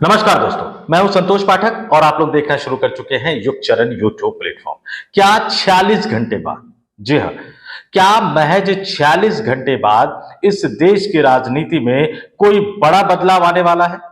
नमस्कार दोस्तों, मैं हूं संतोष पाठक और आप लोग देखना शुरू कर चुके हैं युग चरण यूट्यूब प्लेटफॉर्म। क्या 46 घंटे बाद, जी हां, क्या महज 46 घंटे बाद इस देश की राजनीति में कोई बड़ा बदलाव आने वाला है?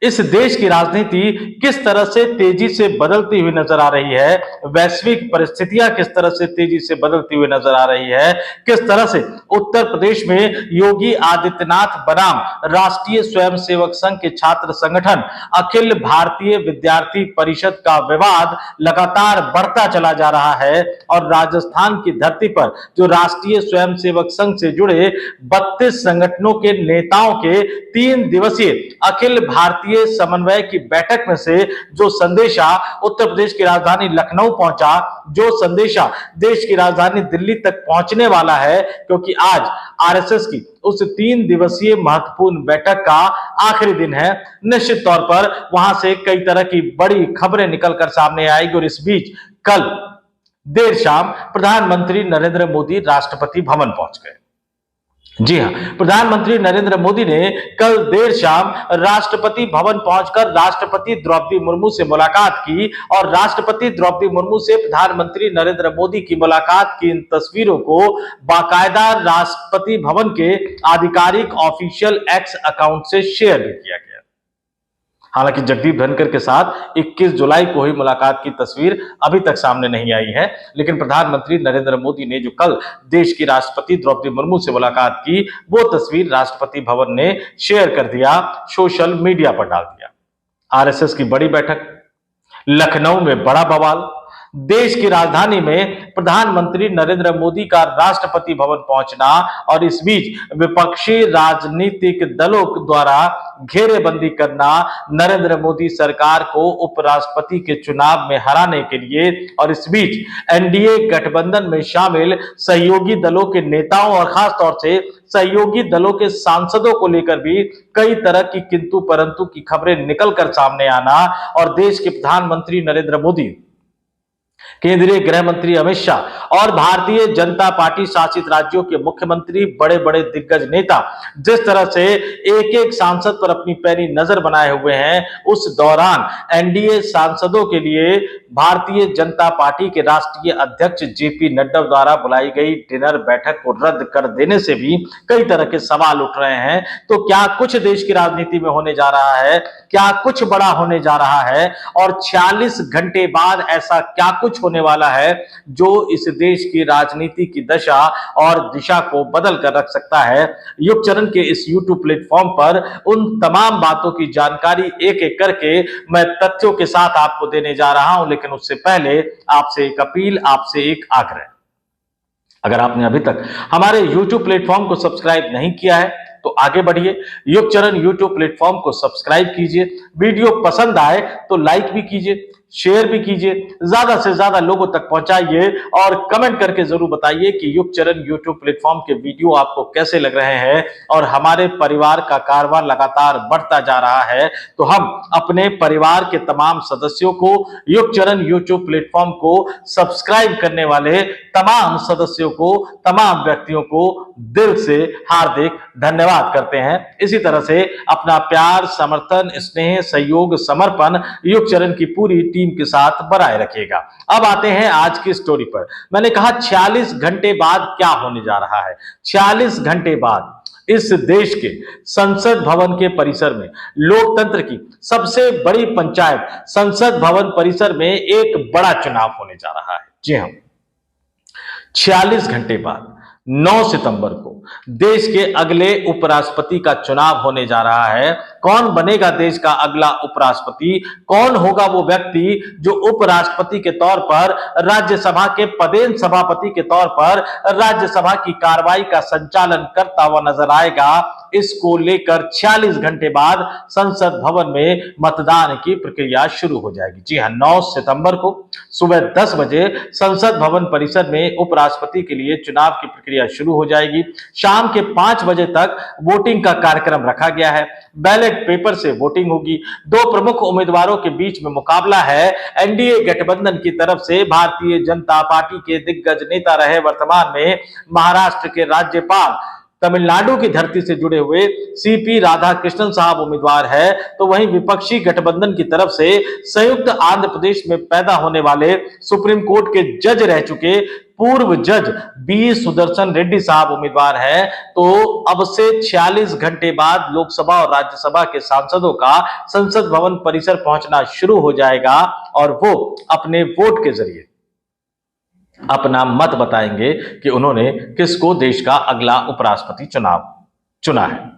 इस देश की राजनीति किस तरह से तेजी से बदलती हुई नजर आ रही है, वैश्विक परिस्थितियां किस तरह से तेजी से बदलती हुई नजर आ रही है, किस तरह से उत्तर प्रदेश में योगी आदित्यनाथ बनाम राष्ट्रीय स्वयंसेवक संघ के छात्र संगठन अखिल भारतीय विद्यार्थी परिषद का विवाद लगातार बढ़ता चला जा रहा है और राजस्थान की धरती पर जो राष्ट्रीय स्वयंसेवक संघ से जुड़े 32 संगठनों के नेताओं के 3 दिवसीय अखिल भारतीय समन्वय की बैठक में से जो संदेशा उत्तर प्रदेश की राजधानी लखनऊ पहुंचा, जो संदेशा देश की राजधानी दिल्ली तक पहुंचने वाला है, क्योंकि आज आरएसएस की उस 3 दिवसीय महत्वपूर्ण बैठक का आखिरी दिन है। निश्चित तौर पर वहां से कई तरह की बड़ी खबरें निकलकर सामने आएगी और इस बीच कल देर शाम प्रधानमंत्री नरेंद्र मोदी राष्ट्रपति भवन पहुंच गए। जी हां, प्रधानमंत्री नरेंद्र मोदी ने कल देर शाम राष्ट्रपति भवन पहुंचकर राष्ट्रपति द्रौपदी मुर्मू से मुलाकात की और राष्ट्रपति द्रौपदी मुर्मू से प्रधानमंत्री नरेंद्र मोदी की मुलाकात की इन तस्वीरों को बाकायदा राष्ट्रपति भवन के आधिकारिक ऑफिशियल एक्स अकाउंट से शेयर भी किया गया। हालांकि जगदीप धनखड़ के साथ 21 जुलाई को ही मुलाकात की तस्वीर अभी तक सामने नहीं आई है, लेकिन प्रधानमंत्री नरेंद्र मोदी ने जो कल देश की राष्ट्रपति द्रौपदी मुर्मू से मुलाकात की, वो तस्वीर राष्ट्रपति भवन ने शेयर कर दिया, सोशल मीडिया पर डाल दिया। आरएसएस की बड़ी बैठक, लखनऊ में बड़ा बवाल, देश की राजधानी में प्रधानमंत्री नरेंद्र मोदी का राष्ट्रपति भवन पहुंचना और इस बीच विपक्षी राजनीतिक दलों द्वारा घेरेबंदी करना नरेंद्र मोदी सरकार को उपराष्ट्रपति के चुनाव में हराने के लिए, और इस बीच एनडीए गठबंधन में शामिल सहयोगी दलों के नेताओं और खासतौर से सहयोगी दलों के सांसदों को लेकर भी कई तरह की किंतु परंतु की खबरें निकलकर सामने आना और देश के प्रधानमंत्री नरेंद्र मोदी, केंद्रीय गृह मंत्री अमित शाह और भारतीय जनता पार्टी शासित राज्यों के मुख्यमंत्री, बड़े बड़े दिग्गज नेता जिस तरह से एक एक सांसद पर अपनी पैनी नजर बनाए हुए हैं, उस दौरान एनडीए सांसदों के लिए भारतीय जनता पार्टी के राष्ट्रीय अध्यक्ष जेपी नड्डा द्वारा बुलाई गई डिनर बैठक को रद्द कर देने से भी कई तरह के सवाल उठ रहे हैं। तो क्या कुछ देश की राजनीति में होने जा रहा है, क्या कुछ बड़ा होने जा रहा है और 46 घंटे बाद ऐसा क्या कुछ होने वाला है जो इस देश की राजनीति की दशा और दिशा को बदल कर रख सकता है? युग चरण के इस यूट्यूब प्लेटफॉर्म पर उन तमाम बातों की जानकारी एक एक करके मैं तथ्यों के साथ आपको देने जा रहा हूं, लेकिन उससे पहले आपसे एक अपील, आपसे एक आग्रह। अगर आपने अभी तक हमारे YouTube प्लेटफॉर्म को सब्सक्राइब नहीं किया है तो आगे बढ़िए, युग चरण YouTube प्लेटफॉर्म को सब्सक्राइब कीजिए, वीडियो पसंद आए तो लाइक भी कीजिए, शेयर भी कीजिए, ज्यादा से ज्यादा लोगों तक पहुंचाइए और कमेंट करके जरूर बताइए कि युग चरण YouTube प्लेटफॉर्म के वीडियो आपको कैसे लग रहे हैं। और हमारे परिवार का कारभार लगातार बढ़ता जा रहा है, तो हम अपने परिवार के तमाम सदस्यों को, युग चरण YouTube प्लेटफॉर्म को सब्सक्राइब करने वाले तमाम सदस्यों को, तमाम व्यक्तियों को दिल से हार्दिक धन्यवाद करते हैं। इसी तरह से अपना प्यार, समर्थन, स्नेह, सहयोग, समर्पण युग चरण की पूरी टीम के साथ बनाए रखिएगा। अब आते हैं आज की स्टोरी पर। मैंने कहा 46 घंटे बाद क्या होने जा रहा है। 46 घंटे बाद इस देश के संसद भवन के परिसर में, लोकतंत्र की सबसे बड़ी पंचायत संसद भवन परिसर में एक बड़ा चुनाव होने जा रहा है। जी हां, 46 घंटे बाद 9 सितंबर को देश के अगले उपराष्ट्रपति का चुनाव होने जा रहा है। कौन बनेगा देश का अगला उपराष्ट्रपति? कौन होगा वो व्यक्ति जो उपराष्ट्रपति के तौर पर, राज्यसभा के पदेन सभापति के तौर पर राज्यसभा की कार्रवाई का संचालन करता हुआ नजर आएगा? इसको लेकर 46 घंटे बाद संसद भवन में मतदान की प्रक्रिया शुरू हो जाएगी। जी हां, 9 सितंबर को सुबह 10 बजे संसद भवन परिसर में उपराष्ट्रपति के लिए चुनाव की प्रक्रिया शुरू हो जाएगी। शाम के 5 बजे तक वोटिंग का कार्यक्रम रखा गया है। बैलेट पेपर से वोटिंग होगी। 2 प्रमुख उम्मीदवारों के बीच में मुकाबला है। एनडीए गठबंधन की तरफ से भारतीय जनता पार्टी के दिग्गज नेता रहे वर्तमान में महाराष्ट्र के राज्यपाल तमिलनाडु की धरती से जुड़े हुए सीपी राधाकृष्णन साहब उम्मीदवार है, तो वहीं विपक्षी गठबंधन की तरफ से संयुक्त आंध्र प्रदेश में पैदा होने वाले सुप्रीम कोर्ट के जज रह चुके पूर्व जज बी सुदर्शन रेड्डी साहब उम्मीदवार है। तो अब से 46 घंटे बाद लोकसभा और राज्यसभा के सांसदों का संसद भवन परिसर पहुंचना शुरू हो जाएगा और वो अपने वोट के जरिए अपना मत बताएंगे कि उन्होंने किसको देश का अगला उपराष्ट्रपति चुना है।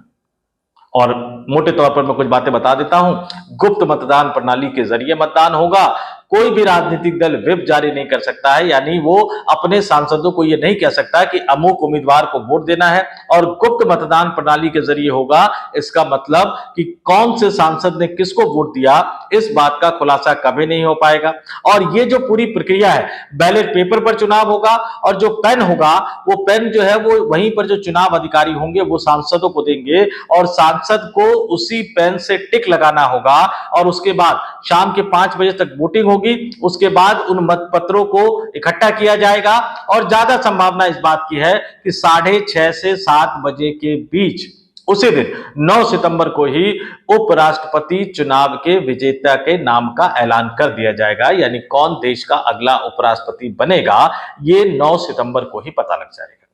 और मोटे तौर पर मैं कुछ बातें बता देता हूं। गुप्त मतदान प्रणाली के जरिए मतदान होगा। कोई भी राजनीतिक दल व्हिप जारी नहीं कर सकता है, यानी वो अपने सांसदों को ये नहीं कह सकता कि अमुक उम्मीदवार को वोट देना है, और गुप्त मतदान प्रणाली के जरिए होगा। इसका मतलब कि कौन से सांसद ने किसको वोट दिया, इस बात का खुलासा कभी नहीं हो पाएगा। और ये जो पूरी प्रक्रिया है, बैलेट पेपर पर चुनाव होगा और जो पेन होगा, वो पेन जो है वो वहीं पर जो चुनाव अधिकारी होंगे वो सांसदों को देंगे और सांसद को उसी पेन से टिक लगाना होगा। और उसके बाद शाम के 5 बजे तक वोटिंग होगी। उसके बाद उन मतपत्रों को इकट्ठा किया जाएगा और ज्यादा संभावना इस बात की है कि 6:30 से 7 बजे के बीच उसी दिन 9 सितंबर को ही उपराष्ट्रपति चुनाव के विजेता के नाम का ऐलान कर दिया जाएगा। यानी कौन देश का अगला उपराष्ट्रपति बनेगा, ये 9 सितंबर को ही पता लग जाएगा।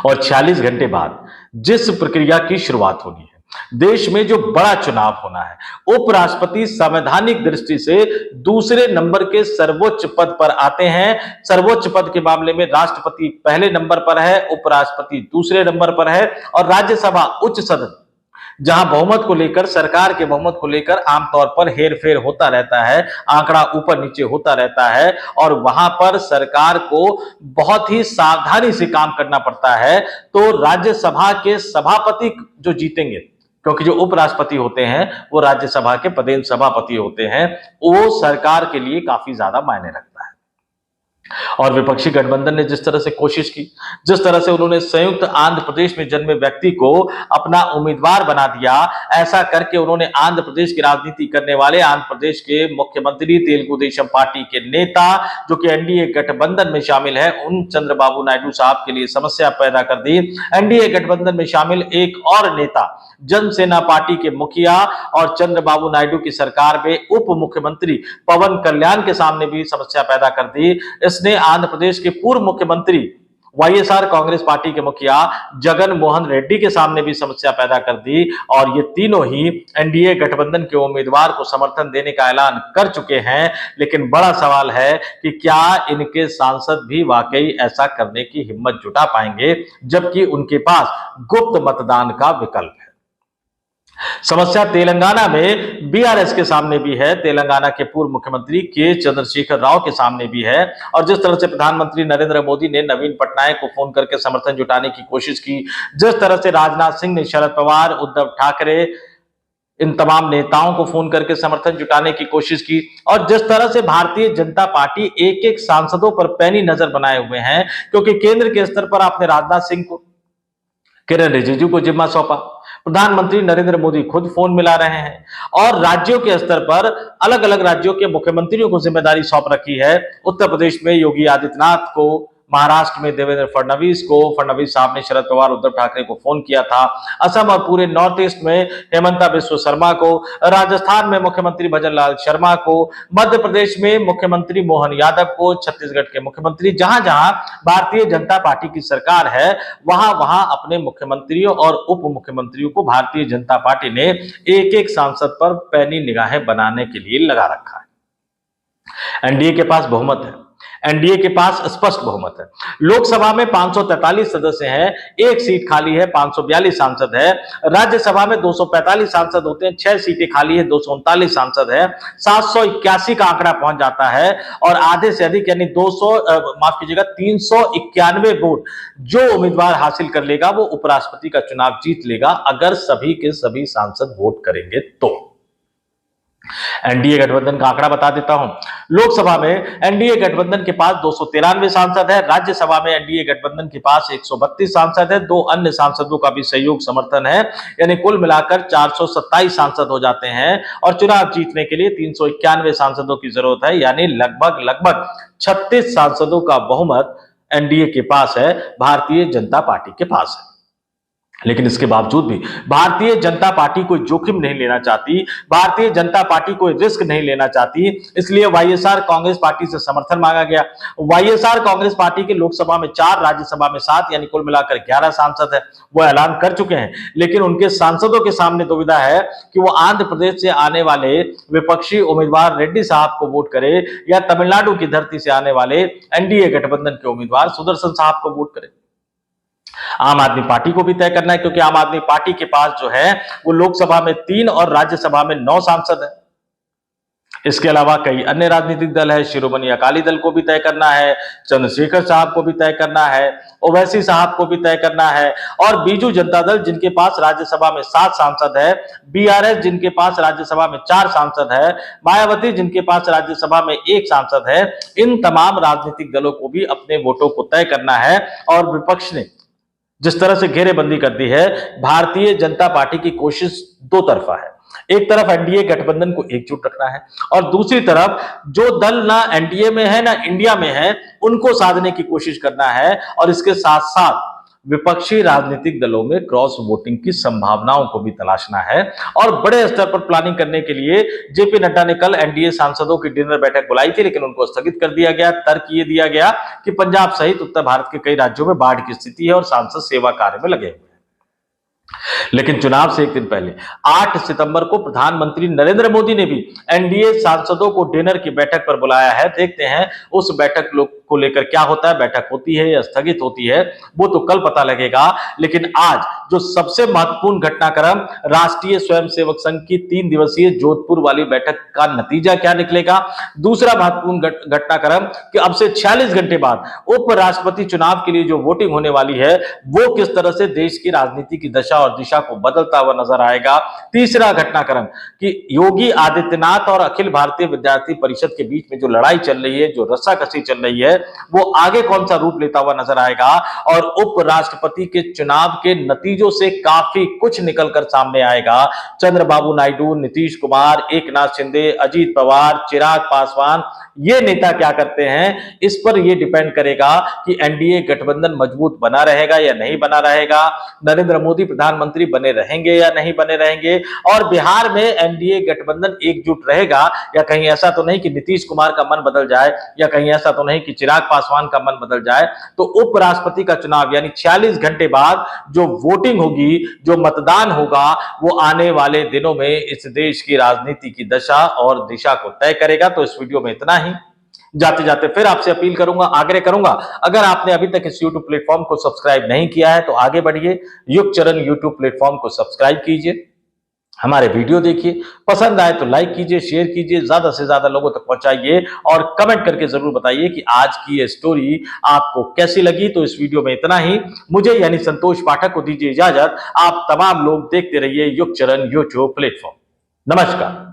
और 46 घंटे बाद जिस प्रक्रिया की शुरुआत होनी है, देश में जो बड़ा चुनाव होना है, उपराष्ट्रपति संवैधानिक दृष्टि से दूसरे नंबर के सर्वोच्च पद पर आते हैं। सर्वोच्च पद के मामले में राष्ट्रपति पहले नंबर पर है, उपराष्ट्रपति दूसरे नंबर पर है, और राज्यसभा उच्च सदन जहां बहुमत को लेकर, सरकार के बहुमत को लेकर आमतौर पर हेरफेर होता रहता है, आंकड़ा ऊपर नीचे होता रहता है, और वहां पर सरकार को बहुत ही सावधानी से काम करना पड़ता है। तो राज्यसभा के सभापति जो जीतेंगे, क्योंकि जो उपराष्ट्रपति होते हैं वो राज्यसभा के पदेन सभापति होते हैं, वो सरकार के लिए काफी ज्यादा मायने रखता है। और विपक्षी गठबंधन ने जिस तरह से कोशिश की, जिस तरह से उन्होंने संयुक्त आंध्र प्रदेश में जन्मे व्यक्ति को अपना उम्मीदवार बना दिया, ऐसा करके उन्होंने आंध्र प्रदेश की राजनीति करने वाले आंध्र प्रदेश के मुख्यमंत्री, तेलुगु देशम पार्टी के नेता जो कि एनडीए गठबंधन में शामिल है, उन चंद्रबाबू नायडू साहब के लिए समस्या पैदा कर दी। एनडीए गठबंधन में शामिल एक और नेता, जनसेना पार्टी के मुखिया और चंद्रबाबू नायडू की सरकार में उप मुख्यमंत्री पवन कल्याण के सामने भी समस्या पैदा कर दी। इसने आंध्र प्रदेश के पूर्व मुख्यमंत्री वाईएसआर कांग्रेस पार्टी के मुखिया जगन मोहन रेड्डी के सामने भी समस्या पैदा कर दी। और ये तीनों ही एनडीए गठबंधन के उम्मीदवार को समर्थन देने का ऐलान कर चुके हैं। लेकिन बड़ा सवाल है कि क्या इनके सांसद भी वाकई ऐसा करने की हिम्मत जुटा पाएंगे, जबकि उनके पास गुप्त मतदान का विकल्प है। समस्या तेलंगाना में बीआरएस के सामने भी है, तेलंगाना के पूर्व मुख्यमंत्री के चंद्रशेखर राव के सामने भी है। और जिस तरह से प्रधानमंत्री नरेंद्र मोदी ने नवीन पटनायक को फोन करके समर्थन जुटाने की कोशिश की, जिस तरह से राजनाथ सिंह ने शरद पवार, उद्धव ठाकरे, इन तमाम नेताओं को फोन करके समर्थन जुटाने की कोशिश की, और जिस तरह से भारतीय जनता पार्टी एक एक सांसदों पर पैनी नजर बनाए हुए हैं, क्योंकि केंद्र के स्तर पर आपने राजनाथ सिंह को, किरण रिजिजू को जिम्मा सौंपा, प्रधानमंत्री नरेंद्र मोदी खुद फोन मिला रहे हैं, और राज्यों के स्तर पर अलग अलग राज्यों के मुख्यमंत्रियों को जिम्मेदारी सौंप रखी है। उत्तर प्रदेश में योगी आदित्यनाथ को, महाराष्ट्र में देवेंद्र फडणवीस को, फडणवीस साहब ने शरद पवार, उद्धव ठाकरे को फोन किया था। असम और पूरे नॉर्थ ईस्ट में हेमंता बिस्व शर्मा को, राजस्थान में मुख्यमंत्री भजनलाल शर्मा को, मध्य प्रदेश में मुख्यमंत्री मोहन यादव को, छत्तीसगढ़ के मुख्यमंत्री, जहां जहां भारतीय जनता पार्टी की सरकार है वहां वहां अपने मुख्यमंत्रियों और उप मुख्यमंत्रियों को भारतीय जनता पार्टी ने एक एक सांसद पर पैनी निगाहें बनाने के लिए लगा रखा है। एनडीए के पास बहुमत है, एनडीए के पास स्पष्ट बहुमत है। लोकसभा में 543 सदस्य हैं, एक सीट खाली है, 542 सांसद है। राज्यसभा में 245 सांसद होते हैं, 6 सीटें खाली है, 239 सांसद है। 781 का आंकड़ा पहुंच जाता है, और आधे से अधिक यानी 391 वोट जो उम्मीदवार हासिल कर लेगा वो उपराष्ट्रपति का चुनाव जीत लेगा, अगर सभी के सभी सांसद वोट करेंगे तो। एनडीए गठबंधन का आंकड़ा बता देता हूं। लोकसभा में एनडीए गठबंधन के पास 293 सांसद है, राज्यसभा में एनडीए गठबंधन के पास 132 सांसद है, 2 अन्य सांसदों का भी सहयोग समर्थन है, यानी कुल मिलाकर 427 सांसद हो जाते हैं। और चुनाव जीतने के लिए 391 सांसदों की जरूरत है, यानी लगभग 36 सांसदों का बहुमत एनडीए के पास है, भारतीय जनता पार्टी के पास है। लेकिन इसके बावजूद भी भारतीय जनता पार्टी कोई जोखिम नहीं लेना चाहती, भारतीय जनता पार्टी कोई रिस्क नहीं लेना चाहती। इसलिए वाईएसआर कांग्रेस पार्टी से समर्थन मांगा गया। वाईएसआर कांग्रेस पार्टी के लोकसभा में 4, राज्यसभा में 7, यानी कुल मिलाकर 11 सांसद है, वो ऐलान कर चुके हैं। लेकिन उनके सांसदों के सामने दुविधा है कि वो आंध्र प्रदेश से आने वाले विपक्षी उम्मीदवार रेड्डी साहब को वोट करे या तमिलनाडु की धरती से आने वाले एनडीए गठबंधन के उम्मीदवार सुदर्शन साहब को वोट करे। आम आदमी पार्टी को भी तय करना है, क्योंकि आम आदमी पार्टी के पास जो है वो लोकसभा में 3 और राज्यसभा में 9 सांसद है। इसके अलावा कई अन्य राजनीतिक दल है, शिरोमणि अकाली दल को भी तय करना है, चंद्रशेखर साहब को भी तय करना है, ओवैसी साहब को भी तय करना है, और बीजू जनता दल जिनके पास राज्यसभा में 7 सांसद है, बीआरएस जिनके पास राज्यसभा में 4 सांसद है, मायावती जिनके पास राज्यसभा में 1 सांसद है। इन तमाम राजनीतिक दलों को भी अपने वोटों को तय करना है। और विपक्ष ने जिस तरह से घेरेबंदी कर दी है, भारतीय जनता पार्टी की कोशिश दो तरफा है। एक तरफ एनडीए गठबंधन को एकजुट रखना है, और दूसरी तरफ जो दल ना एनडीए में है ना इंडिया में है, उनको साधने की कोशिश करना है। और इसके साथ साथ विपक्षी राजनीतिक दलों में क्रॉस वोटिंग की संभावनाओं को भी तलाशना है। और बड़े स्तर पर प्लानिंग करने के लिए जेपी नड्डा ने कल एनडीए सांसदों की डिनर बैठक बुलाई थी, लेकिन उनको स्थगित कर दिया गया। तर्क ये दिया गया कि पंजाब सहित उत्तर भारत के कई राज्यों में बाढ़ की स्थिति है और सांसद सेवा कार्य में लगे हुए हैं। लेकिन चुनाव से एक दिन पहले 8 सितंबर को प्रधानमंत्री नरेंद्र मोदी ने भी एनडीए सांसदों को डिनर की बैठक पर बुलाया है। देखते हैं उस बैठक को लेकर क्या होता है। बैठक होती है या स्थगित होती है, वो तो कल पता लगेगा। लेकिन आज जो सबसे महत्वपूर्ण घटनाक्रम, राष्ट्रीय स्वयंसेवक संघ की 3 दिवसीय जोधपुर वाली बैठक का नतीजा क्या निकलेगा। दूसरा महत्वपूर्ण घटनाक्रम कि अब से 46 घंटे बाद उपराष्ट्रपति चुनाव के लिए जो वोटिंग होने वाली है, वो किस तरह से देश की राजनीति की दशा और दिशा को बदलता हुआ नजर आएगा। तीसरा घटनाक्रम कि योगी आदित्यनाथ और अखिल भारतीय विद्यार्थी परिषद के बीच में जो लड़ाई चल रही है, जो रस्साकसी चल रही है, वो आगे कौन सा रूप लेता हुआ नजर आएगा। और उपराष्ट्रपति के चुनाव के नतीजों से काफी कुछ निकलकर सामने आएगा। चंद्रबाबू नायडू, नीतीश कुमार, एकनाथ शिंदे, अजीत पवार, चिराग पासवान, ये नेता क्या करते हैं, इस पर यह डिपेंड करेगा कि एनडीए गठबंधन मजबूत बना रहेगा या नहीं बना रहेगा, नरेंद्र मोदी प्रधानमंत्री बने रहेंगे या नहीं बने रहेंगे, और बिहार में एनडीए गठबंधन एकजुट रहेगा या कहीं ऐसा तो नहीं कि नीतीश कुमार का मन बदल जाए, या कहीं ऐसा तो नहीं कि चिराग पासवान का मन बदल जाए। तो उपराष्ट्रपति का चुनाव यानी 46 घंटे बाद जो वोटिंग होगी, जो मतदान होगा, वो आने वाले दिनों में इस देश की राजनीति की दशा और दिशा को तय करेगा। तो इस वीडियो में इतना ही। जाते जाते फिर आपसे अपील करूंगा, आग्रह करूंगा, अगर आपने अभी तक इस YouTube प्लेटफॉर्म को सब्सक्राइब नहीं किया है तो आगे बढ़िए, युग चरण YouTube प्लेटफॉर्म को सब्सक्राइब कीजिए, हमारे वीडियो देखिए, पसंद आए तो लाइक कीजिए, शेयर कीजिए, ज्यादा से ज्यादा लोगों तक पहुंचाइए, और कमेंट करके जरूर बताइए कि आज की ये स्टोरी आपको कैसी लगी। तो इस वीडियो में इतना ही। मुझे यानी संतोष पाठक को दीजिए इजाजत। आप तमाम लोग देखते रहिए युग चरण YouTube प्लेटफॉर्म। नमस्कार।